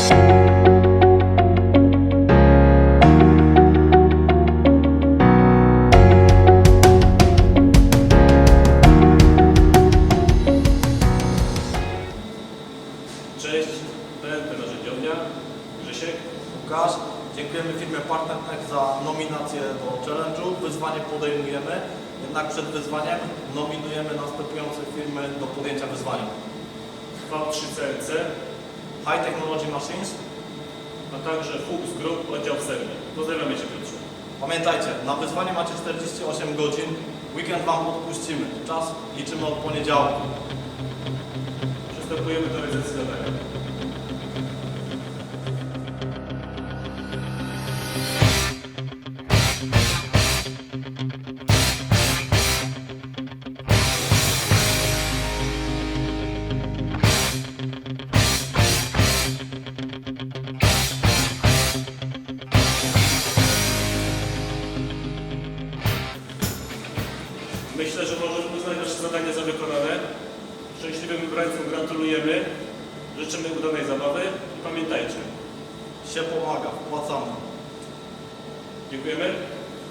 Cześć, BNP Narzędziownia, Grzesiek. Łukasz. Dziękujemy firmie Partnertech za nominację do challenge'u. Wyzwanie podejmujemy, jednak przed wyzwaniem nominujemy następujące firmy do podjęcia wyzwania. V3CNC, High Technology Machines. a także Fuchs Group, oddział w Serbii. Pozdrawiamy Cię, Piotrze. Pamiętajcie, na wyzwanie macie 48 godzin. Weekend Wam odpuścimy. Czas liczymy od poniedziałku. Przystępujemy do realizacji zadania. Myślę, że możemy uznać nasze zadanie za wykonane. Szczęśliwym wybrańcom gratulujemy. Życzymy udanej zabawy i pamiętajcie. Się pomaga, wpłacamy. Dziękujemy.